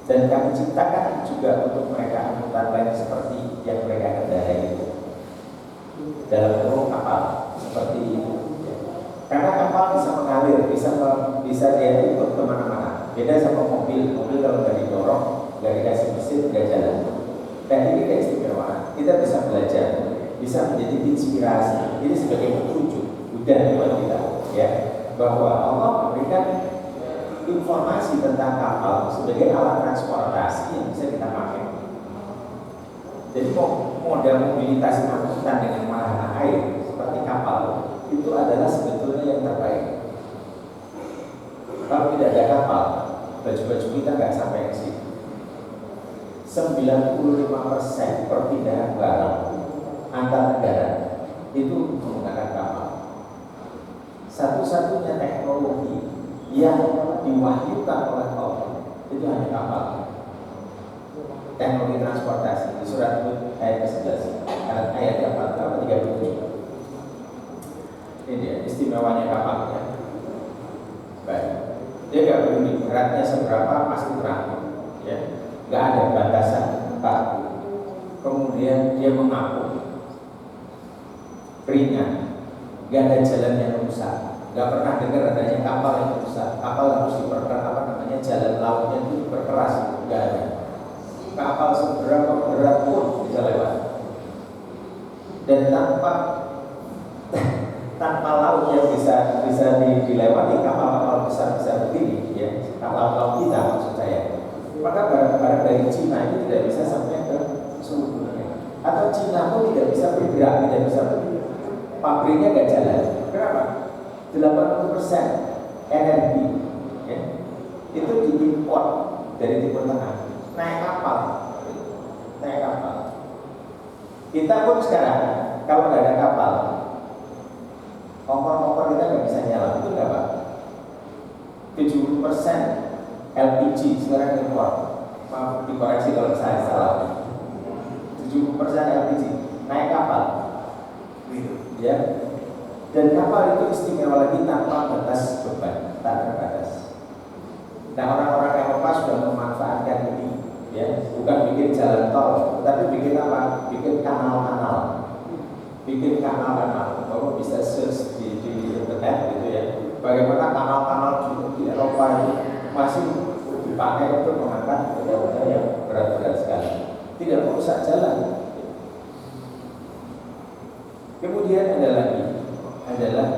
Dan kami ciptakan juga untuk mereka angkutan lain seperti yang mereka kendarai itu dalam bentuk kapal seperti itu. Karena kapal bisa mengalir, bisa dia ikut kemana-mana. Beda sama mobil kalau nggak didorong, nggak dikasih mesin, nggak jalan. Dan ini keistimewaan. Kita bisa belajar, bisa menjadi inspirasi. Ini sebagai petunjuk udah buat kita, ya, bahwa Allah memberikan informasi tentang kapal sebagai alat transportasi yang bisa kita pakai. Jadi model mobilitas angkutan dengan wahana air seperti kapal itu adalah sebetulnya yang terbaik. Kalau tidak ada kapal, baju-baju kita nggak sampai ke situ. 95% perpindahan barang antar negara itu menggunakan kapal. Satu-satunya teknologi yang diwahyukan oleh Allah itu hanya kapal. Teknologi transportasi di surat Hud ayat 11, ayat 37. Ini dia istimewanya kapal, ya. Baik, dia nggak peduli beratnya seberapa, pasti terang, ya. Nggak ada batasan kaku. Kemudian dia mengapung, ringan, nggak ada jalan yang rusak. Nggak pernah dengar adanya kapal yang rusak. Kapal harus diperkeras, jalan lautnya itu diperkeras, nggak ada. Kapal seberapa berat pun bisa lewat. Dan tanpa laut yang bisa dilewati kapal-kapal besar begini, ya, kapal-kapal kita maksud saya. Maka barang-barang dari Cina itu tidak bisa sampai ke seluruh dunia. Atau Cina pun tidak bisa bergerak, tidak bisa pabriknya nggak jalan. Kenapa? 80% energi, ya, itu diimpor dari Timur Tengah. Naik kapal. Kita pun sekarang kalau nggak ada kapal, kompor-kompor kita nggak bisa nyala. Itu nggak, Pak? 70% LPG sekarang impor. Maaf dikoreksi kalau saya salah. 70% LPG naik kapal, ya. Dan kapal itu istimewa lagi tanpa batas beban, tak terbatas. Nah, orang-orang Eropa sudah memanfaatkan ini, ya, bukan bikin jalan tol, tapi bikin apa? Bikin kanal-kanal. Bapak bisa search di internet gitu, ya. Bagaimana kanal-kanal di Eropa itu masih dipakai untuk mengangkat benda-benda yang berat-berat sekali, tidak merusak jalan. Kemudian ada lagi adalah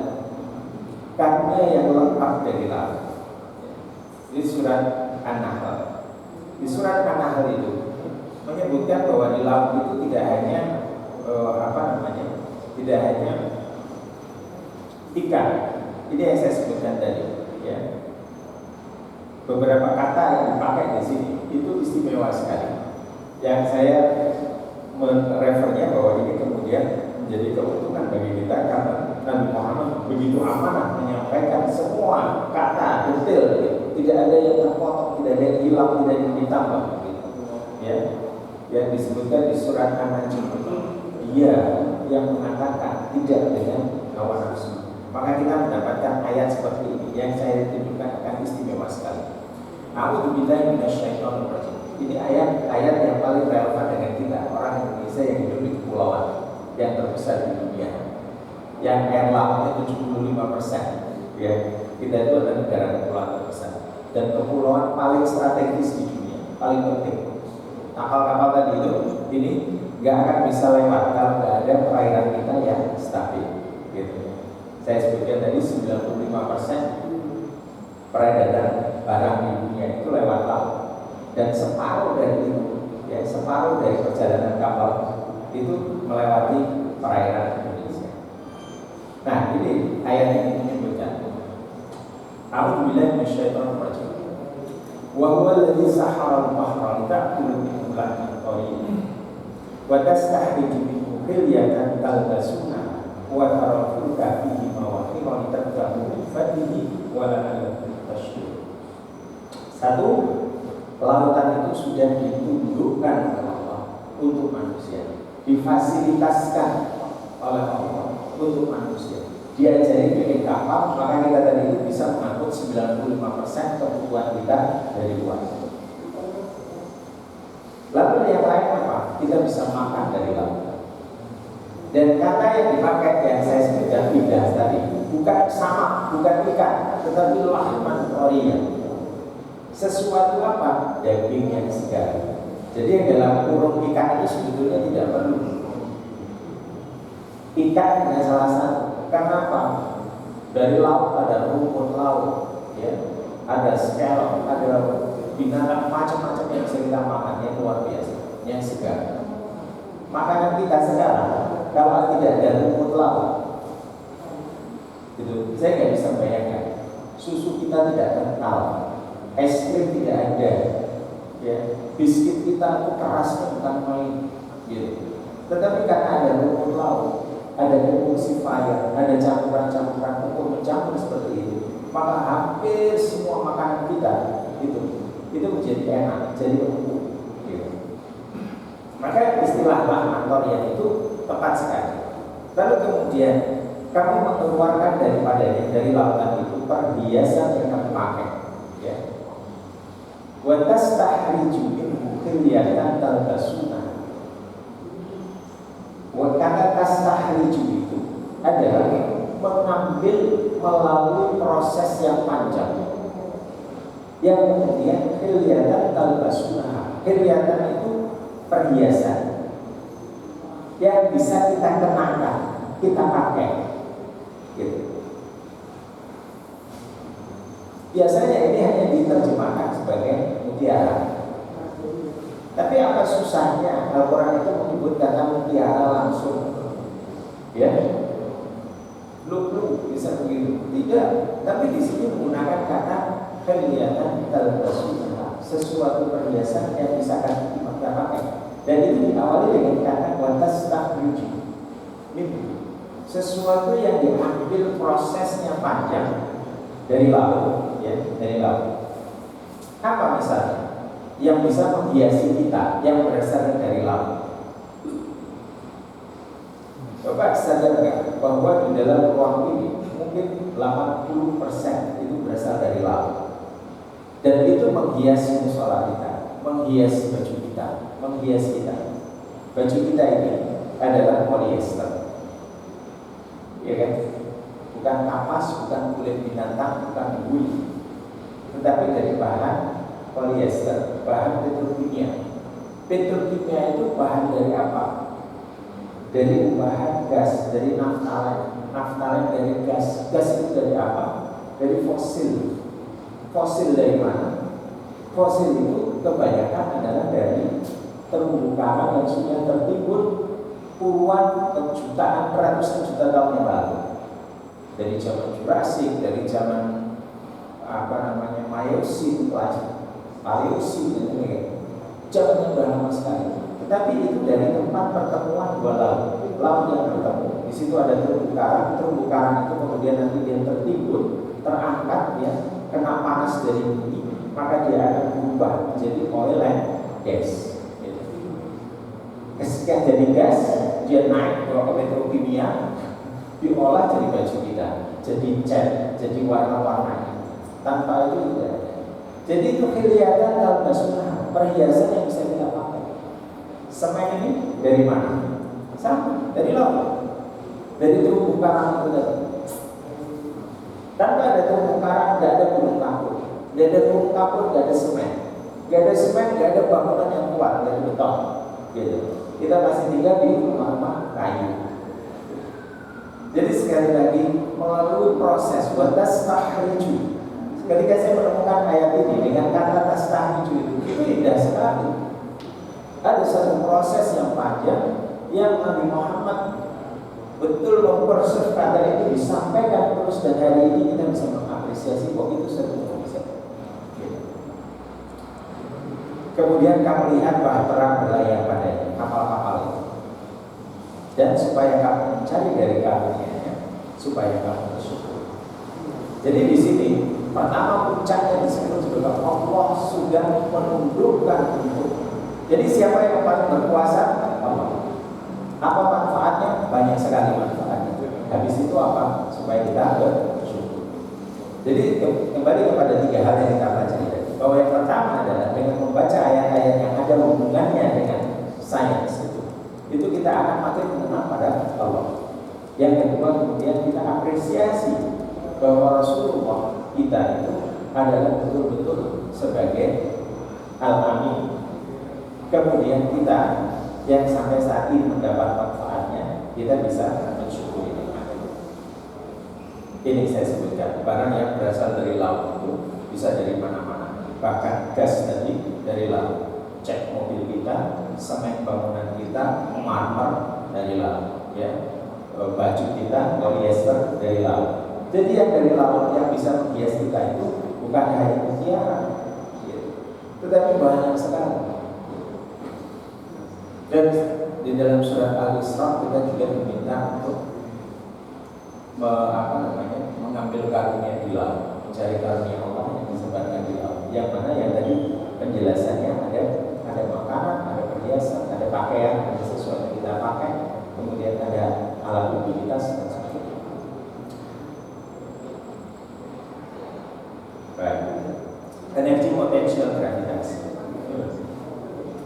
karya yang lengkap dari laut. Di surat An-Nahl. Di surat An-Nahl itu menyebutkan bahwa di laut itu tidak hanya tidak hanya ikan. Ini yang saya sebutkan tadi, ya. Beberapa kata yang dipakai di sini itu istimewa sekali. Yang saya merefernya bahwa ini kemudian menjadi keuntungan bagi kita karena Nabi Muhammad begitu amanah menyampaikan semua kata detail, ya. Tidak ada yang terpotong, tidak ada yang hilang, tidak ada yang ditambah, gitu. Ya, yang disebutkan di surat An-Najm itu dia yang mengatakan tidak dengan hawa nafsu. Maka kita mendapatkan ayat seperti ini yang saya tunjukkan akan istimewa sekali. A'udzubillahi minasyaitonir rajim. Ini ayat yang paling relevan dengan kita orang Indonesia yang hidup di kepulauan yang terbesar di dunia, yang air lautnya 75%, ya. Kita itu adalah negara kepulauan terbesar dan kepulauan paling strategis di dunia, paling penting. Kapal-kapal tadi itu ini nggak akan bisa lewat kalau nggak ada perairan kita yang stabil, gitu. Saya sebutkan tadi 95% peredaran barang di dunia itu lewat laut, dan separuh dari itu, ya, separuh dari perjalanan kapal itu melewati perairan Indonesia. Nah, ini ayat ini menyebutkan A'udzubillahi minasyaitonir rajim. Wa huwa alladzi sahara al-bahra lita'kulu minhu lahman tariyan wa tastahiju minhu hilyatan talbasuna wa taral fulka fihi mawakhira litabtaghu min fadlihi wa la'allakum tashkurun. Satu, lautan itu sudah ditundukkan oleh Allah untuk manusia, difasilitaskan oleh Allah untuk manusia. Diajari bikin kapal, maka kita tadi itu bisa mengangkut 95% kebutuhan kita dari luar. yang lain apa? Kita bisa makan dari laut. Dan kata yang dipakai yang saya sebutkan pindah tadi bukan sama, bukan ikan, tetapi lahman thoriya. Sesuatu apa? Daging yang segar. Jadi yang dalam kurung ikan itu sebetulnya tidak perlu. Ikan hanya salah satu. Karena apa? Dari laut ada rumput laut, ya, ada scallop, ada binatang macam-macam yang bisa kita makan yang luar biasa, yang segar. Makanan kita sekarang kalau tidak ada rumput laut, gitu, saya nggak bisa bayangkan. Susu kita tidak kental, es krim tidak ada, ya, biskuit kita itu kerasnya bukan main, gitu. Tetapi karena ada rumput laut, ada emulsifier, ada campuran-campuran pupuk mencampur seperti itu, maka hampir semua makanan kita itu menjadi enak, jadi empuk. Gitu. Maka istilah lahman thoriya itu tepat sekali. Lalu kemudian kamu mengeluarkan daripadanya dari lautan itu perhiasan yang kamu pakai, ya. Wa tastahriju minhu khilyatan talbasuna. Kata tastahriju itu adalah mengambil melalui proses yang panjang, yang kemudian khilyatan talbasuna. Khilyatan itu perhiasan yang bisa kita kenakan, kita pakai, gitu. Biasanya ini hanya diterjemahkan sebagai mutiara. Tapi apa susahnya Al-Quran itu menyebut kata mutiara langsung, ya? Lu'lu bisa begitu? Tidak. Tapi di sini menggunakan kata khilyatan talbasuna, sesuatu perhiasan yang bisa kita pakai. Dan itu diawali dengan kata wa tastahriju minhu, sesuatu yang diambil prosesnya panjang dari laut, ya, dari laut. Apa misalnya yang bisa menghiasi kita yang berasal dari laut? Coba sadar nggak bahwa di dalam ruang ini mungkin 80% itu berasal dari laut, dan itu menghiasi musola kita, menghiasi baju kita, menghiasi kita. Baju kita ini adalah polyester, ya kan? Bukan kapas, bukan kulit binatang, bukan bulu, tetapi dari bahan polyester, bahan petrokimia. Petrokimia itu bahan dari apa? Dari bahan gas, dari naftalen. Naftalen dari gas. Gas itu dari apa? Dari fosil. Fosil dari mana? Fosil itu kebanyakan adalah dari terumbu karang yang sudah tertimbun puluhan jutaan, ratusan juta tahun yang lalu. Dari zaman Jurassic, dari zaman Miocene, Paleocene, zaman yang sudah lama sekali. Tetapi itu dari tempat pertemuan dua laut yang bertemu. Di situ ada terumbu karang itu kemudian nanti dia tertimbun, terangkat, ya, kena panas dari bumi, maka dia akan berubah menjadi oil and gas. Ketika jadi gas, dia naik ke petrokimia, diolah jadi baju kita, jadi cat, jadi warna-warna. Tanpa itu tidak ada. Jadi itu khilyatan talbasuna, perhiasan yang bisa kita pakai. Semen ini dari mana? Sama, dari laut, dari terumbu karang itu tadi. Tanpa ada terumbu karang, tidak ada gunung kapur. Tidak ada gunung kapur, tidak ada semen. Tidak ada semen, tidak ada bangunan yang kuat dari beton. Gitu. Kita masih tinggal di rumah-rumah kayu. Jadi sekali lagi melalui proses wa tastahriju. Ketika saya menemukan ayat ini dengan kata tastahriju itu indah sekali. Ada satu proses yang panjang yang Nabi Muhammad betul mempersiapkan kata itu disampaikan terus, dan hari ini kita bisa mengapresiasi bahwa itu satu proses. Kemudian kamu lihat bahtera berlayar padanya, kapal-kapal itu, dan supaya kamu mencari dari karunia-Nya, supaya kamu bersyukur. Jadi di sini pertama puncaknya disebut juga Allah sudah menundukkan untuk. Jadi siapa yang paling berkuasa? Allah. Apa manfaatnya? Banyak sekali manfaatnya. Habis itu apa? Supaya kita bersyukur. Jadi kembali kepada tiga hal yang kita baca tadi. Bahwa yang pertama adalah dengan membaca ayat-ayat yang ada hubungannya dengan Yang kedua kemudian kita apresiasi bahwa Rasulullah kita itu adalah betul-betul sebagai Al-Amin. Kemudian kita yang sampai saat ini mendapat manfaatnya, kita bisa mensyukuri nikmat. Ini saya sebutkan, barang yang berasal dari laut itu bisa dari mana-mana. Bahkan gas tadi dari laut. Cek mobil kita, semen bangunan kita, marmer dari laut, ya. Baju kita polyester dari laut. Jadi yang dari laut yang bisa menghias kita itu bukan hanya mutiara, ya, tetapi banyak sekali. Dan di dalam surat Al-Isra kita juga diminta untuk mengambil karunia di laut, mencari karunia Allah yang disebarkan di laut. Yang mana yang tadi penjelasannya ada makanan, ada perhiasan, ada pakaian, ada sesuatu yang kita pakai, kemudian ada alat mobilitas dan sebagainya. Baik. Energi potensial gravitasi.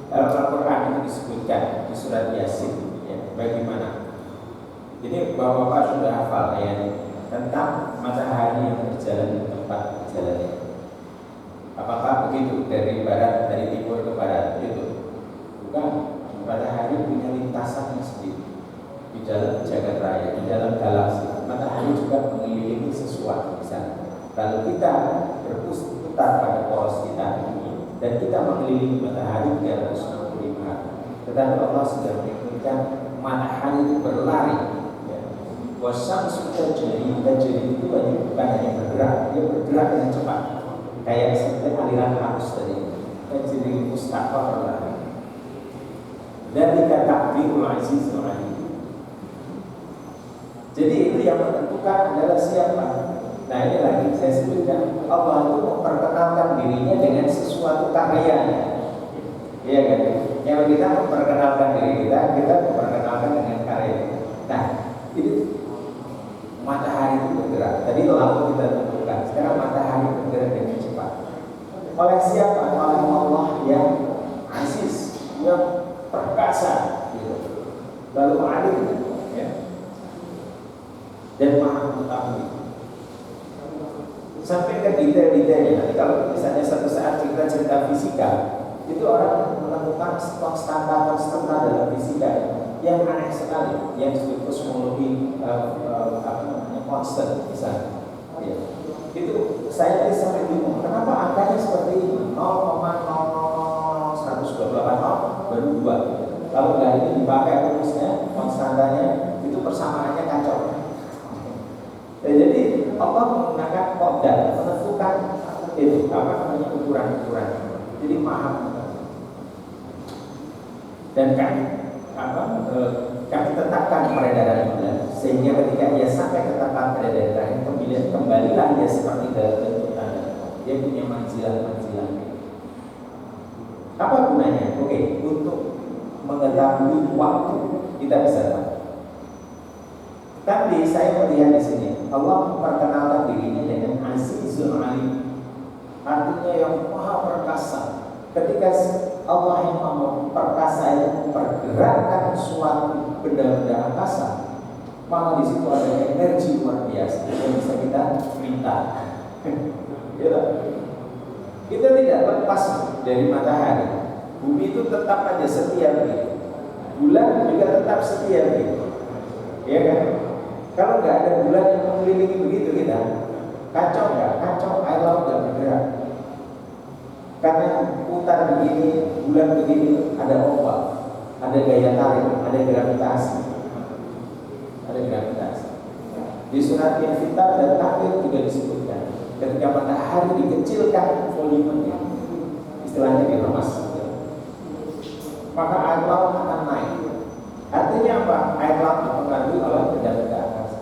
Dalam Al-Quran itu disebutkan di surat Yasin, ya, bagaimana? Jadi Bapak-bapak sudah hafal ya tentang matahari yang berjalan di tempat berjalannya. Apakah begitu dari barat, dari timur ke barat? Itu bukan. Matahari punya lintasannya sendiri di dalam jagat raya, di dalam galaksi. Matahari juga mengelilingi sesuatu di sana. Kalau kita berputar pada poros kita ini dan kita mengelilingi matahari 365 hari, tetapi Allah sudah menginginkan matahari itu berlari. Wasam sudah jadi itu bukan hanya bergerak, dia bergerak dengan cepat, kayak seperti aliran arus tadi. Jadi mustaqbal berlari. Dan dikatakan Aziz Alim. Jadi itu yang menentukan adalah siapa. Nah ini lagi saya sebutkan, Allah itu memperkenalkan dirinya dengan sesuatu karyanya. Iya kan? Yang kita memperkenalkan diri kita memperkenalkan dengan karya. Nah ini matahari itu bergerak. Tadi laut kita tentukan. Sekarang matahari bergerak dengan cepat. Oleh siapa? Oleh Allah yang Aziz, yang perkasa, gitu. Lalu alim, ya. Dan maha mengetahui. Sampai ke detail-detailnya. Nanti kalau misalnya satu saat kita cerita fisika, itu orang menemukan konstanta dalam fisika yang aneh sekali, yang disebut kosmologi konstan misalnya. Ya. Itu saya tadi sampai bingung, kenapa angkanya seperti ini? 0,0000128 baru 2. Kalau nggak ini dipakai rumusnya, konstantanya itu persamaannya kacau. Ya, jadi Allah menggunakan kodar menentukan itu ukuran-ukuran. Jadi paham. Dan kami tetapkan peredaran bulan sehingga ketika ia sampai ke tempat peredaran kembalilah dia seperti bentukan. Dia punya manjilan-manjilan. Apa gunanya? Oke, untuk mengetahui waktu kita bisa tahu. Tapi saya melihat di sini Allah memperkenalkan dirinya dengan Azizul Alim, artinya yang maha perkasa. Ketika Allah yang maha perkasa itu mempergerakkan suatu benda-benda angkasa, maka di situ ada energi luar biasa yang bisa kita minta. Kita tidak lepas dari matahari. Bumi itu tetap aja setia begitu. Bulan juga tetap setia begitu. Ya kan? Kalau nggak ada bulan yang mengelilingi begitu kita, kacau nggak? Kacau, air laut nggak bergerak. Karena putar begini, bulan begini, ada ombak, ada gaya tarik, ada gravitasi. Di surat Al-Fitar dan Takwil juga disebutkan, ketika matahari dikecilkan volumenya, istilahnya diremas, maka air laut akan naik. Artinya apa? Air laut dipengaruhi oleh benda-benda angkasa.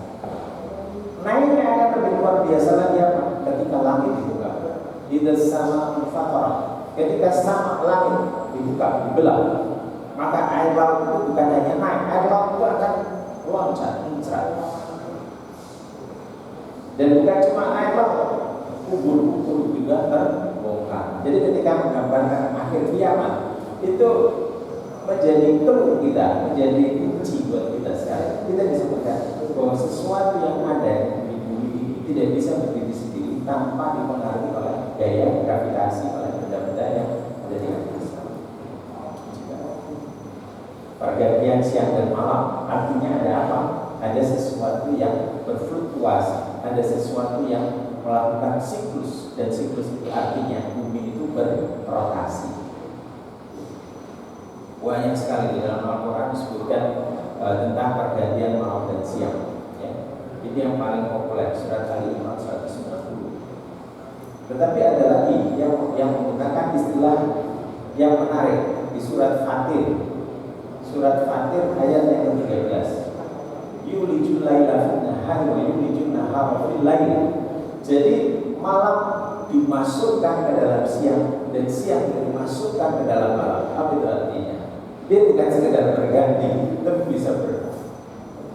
Naiknya akan lebih luar biasa lagi apa? Ketika langit dibuka. Idza sama fatarah. Ketika sama langit dibuka, dibelah, maka air laut itu bukan hanya naik, air laut itu akan loncat, muncrat. Dan bukan cuma air laut, kubur-kubur juga terbongkar. Jadi ketika menggambarkan akhir kiamat itu menjadi clue kita, menjadi kunci buat kita sekarang. Kita bisa melihat bahwa sesuatu yang ada di bumi ini tidak bisa berdiri sendiri tanpa dipengaruhi oleh gaya gravitasi, oleh benda-benda yang ada di atas. Pergantian siang dan malam artinya ada apa? Ada sesuatu yang berfluktuasi, ada sesuatu yang melakukan siklus, dan siklus itu artinya bumi itu berrotasi. Banyak sekali di dalam Al-Quran disebutkan tentang pergantian malam dan siang. Ya. Ini yang paling populer, surat Al-Imran 190. Tetapi ada lagi yang menggunakan istilah yang menarik di surat Fatir. Surat Fatir ayat yang ke-13. Yulijul laila fil nahari wa yulijul nahara fil lail. Jadi malam dimasukkan ke dalam siang dan siang dimasukkan ke dalam malam. Apa itu artinya? Dia bukan sekedar berganti, tapi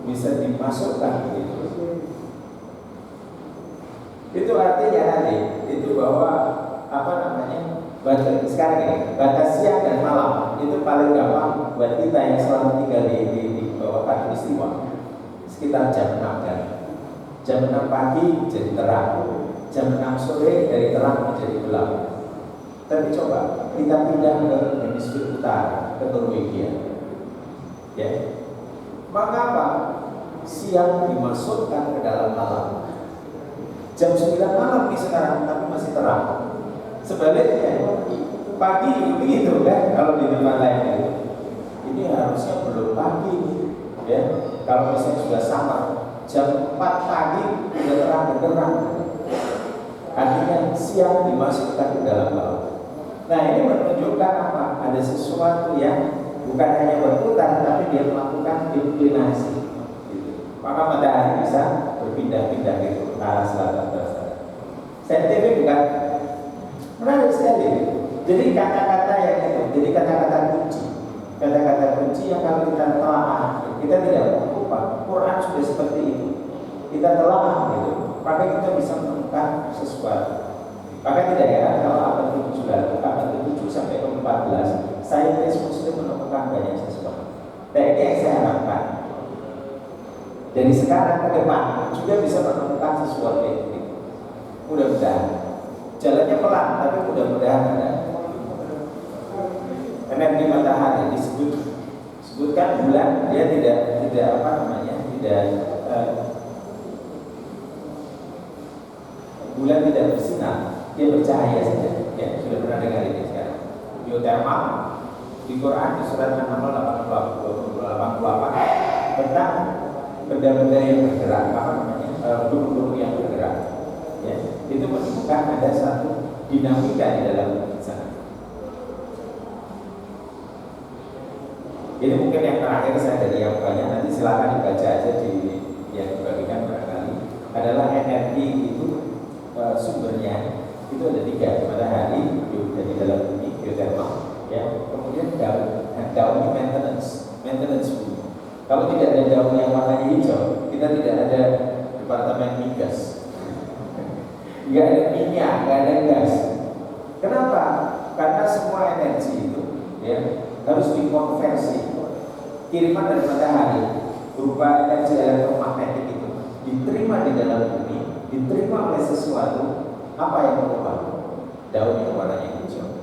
bisa dimasukkan begitu. Itu artinya nanti itu bahwa apa namanya? Sekarang ini batas siang dan malam itu paling gampang buat kita yang selalu tinggal di bawah katulistiwa. Sekitar jam 6 kan. Jam 6 pagi jadi terang, jam 6 sore dari terang menjadi gelap. Tapi coba kita pindah ke hemisfer utara, ke Norwegia, ya. Maka apa? Siang dimasukkan ke dalam malam. Jam 9 malam nih sekarang, tapi masih terang. Sebaliknya, pagi begitu kan? Kalau di tempat lain ini harusnya belum pagi, ya. Kalau misalnya sudah sama, jam 4 pagi sudah terang benderang. Artinya siang dimasukkan ke dalam malam. Nah ini menunjukkan apa? Ada sesuatu yang bukan hanya berputar, tapi dia melakukan inklinasi. Gitu. Maka matahari bisa berpindah-pindah gitu ke arah selatan dan selatan. Saintifik bukan? Menarik sekali. Jadi kata-kata yang itu, jadi kata-kata kunci. Kata-kata kunci yang kalau kita telah, kita tidak lupa. Quran sudah seperti itu. Kita telah gitu, maka kita bisa menemukan sesuatu. Maka tidak heran kalau abad ke-7 lalu, abad ke-7 sampai ke-14, saintis Muslim menemukan banyak sesuatu. Dan ini yang saya harapkan. Dari sekarang ke depan juga bisa menemukan sesuatu itu. Mudah-mudahan. Jalannya pelan, tapi mudah-mudahan ada. Energi matahari disebutkan bulan, dia tidak apa namanya, bulan tidak bersinar, dia bercahaya saja. Ya, sudah pernah dengar ini sekarang. Geotermal di Quran di surat An-Nahl 88 tentang benda-benda yang bergerak, apa namanya, gunung-gunung yang bergerak. Ya, itu menunjukkan ada satu dinamika di dalam sana. Ini mungkin yang terakhir saya dari yang banyak, nanti silakan dibaca aja di yang dibagikan barangkali. Adalah energi itu sumbernya itu ada 3, matahari dari dalam bumi, geothermal, ya. Kemudian daun maintenance bumi. Kalau tidak ada daun yang warnanya hijau, kita tidak ada departemen migas, nggak ada minyak, nggak ada gas. Kenapa? Karena semua energi itu, ya, harus dikonversi. Kiriman dari matahari berupa energi elektromagnetik itu diterima di dalam bumi, diterima oleh sesuatu. Apa yang berubah? Daun yang warnanya hijau.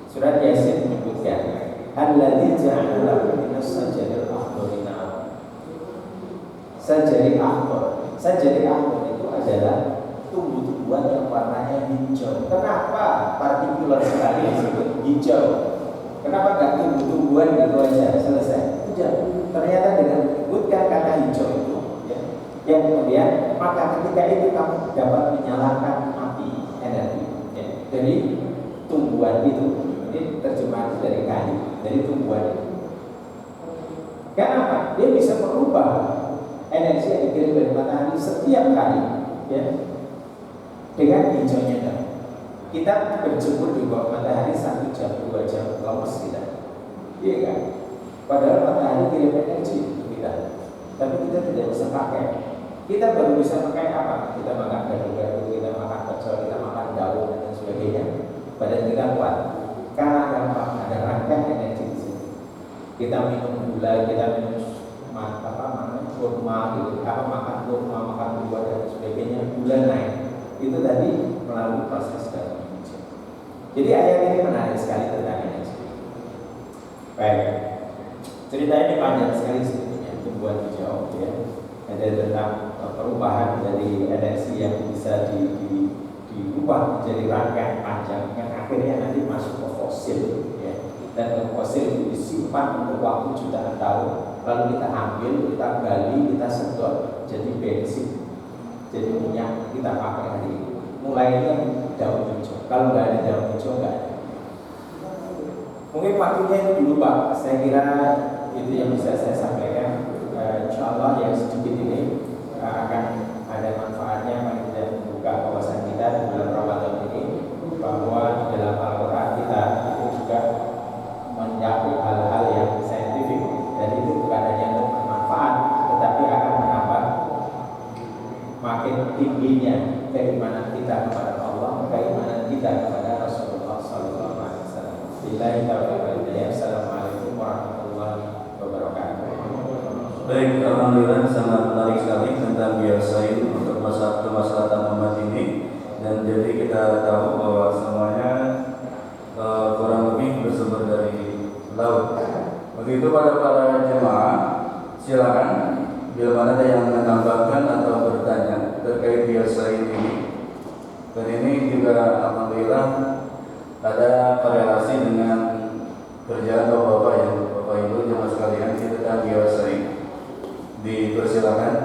Surat Yasin menyebutkan, "Alladzi ja'ala lakum minas sajaril akhdari nara." Sajaril akhdar. Sajaril akhdar itu adalah tumbuh-tumbuhan yang warnanya hijau. Kenapa partikular sekali disebut hijau? Kenapa nggak tumbuh-tumbuhan gitu aja selesai? Tidak. Ternyata dengan menyebutkan kata hijau itu, ya, yang kemudian maka ketika itu kamu dapat menyalakan api energi, ya, dari tumbuhan itu. Ini terjemahan dari kayu, dari tumbuhan itu. Kenapa? Dia bisa merubah energi yang dikirim dari matahari setiap kali, ya, dengan hijaunya daun. Kita berjemur di bawah matahari 1 jam, 2 jam, lemes kita, iya kan? Padahal matahari kirim energi untuk kita, tapi kita tidak bisa pakai. Kita baru bisa pakai apa? Kita makan gado-gado, kita makan pecel, kita makan daun dan sebagainya. Badan kita kuat karena ada apa? Ada rangkaian energi di sini. Kita minum gula, kita minum kurma gitu, makan kurma, makan buah dan sebagainya, gula naik. Itu tadi melalui proses dalam hijau. Jadi ayat ini menarik sekali tentang energi. Baik, cerita ini panjang sekali sebetulnya, tumbuhan hijau ya. Ada tentang perubahan dari energi yang bisa diubah menjadi rangkaian panjang yang akhirnya nanti masuk ke fosil ya. Dan ke fosil itu disimpan untuk waktu jutaan tahun, lalu kita ambil, kita gali, kita sedot jadi bensin, jadi minyak kita pakai hari ini. Mulainya daun hijau. Kalau nggak ada daun hijau nggak ada. Mungkin waktunya itu dulu Pak. Saya kira itu yang bisa saya sampaikan. Insya Allah yang sedikit ini akan ada manfaatnya paling tidak membuka wawasan kita di bulan Ramadan ini, bahwa di dalam Al-Quran kita itu juga menyangkut hal-hal yang saintifik, dan itu bukan hanya untuk bermanfaat, tetapi akan menambah makin tingginya keimanan kita kepada Allah, keimanan kita kepada Rasulullah SAW. Billahi taufiq wal hidayah. Assalamualaikum warahmatullahi wabarakatuh. Baik, alhamdulillah sangat menarik sekali tentang biasain untuk kemaslahatan umat ini, dan jadi kita tahu bahwa semuanya kurang lebih bersumber dari laut. Begitu pada para jemaah, silakan bila mana ada yang menambahkan atau bertanya terkait biasain ini. Dan ini juga alhamdulillah ada korelasi dengan kerjaan bapak-bapak ya, bapak ibu jemaah sekalian tentang biasain. Dipersilakan.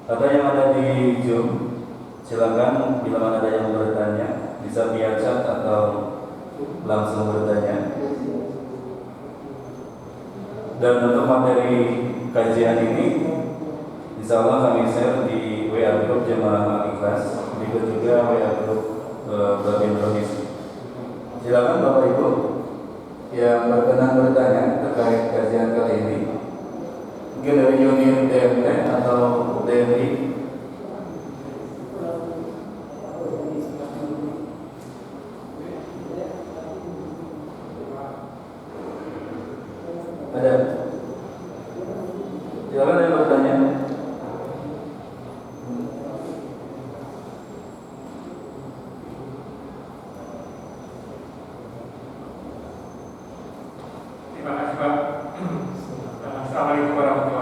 Atau yang ada di Zoom, silakan bila mana ada yang bertanya bisa via chat atau langsung bertanya. Dan untuk materi kajian ini insya Allah kami share di WA Group Jemaah Al-Ikhlas, berikut juga WA Group Babin Rohis. Silakan Bapak Ibu yang berkenan bertanya terkait kajian kali ini, mungkin dari unit DMT atau DMI. Ada? Silakan yang bertanya. Terima kasih Pak. Assalamualaikum warahmatullahi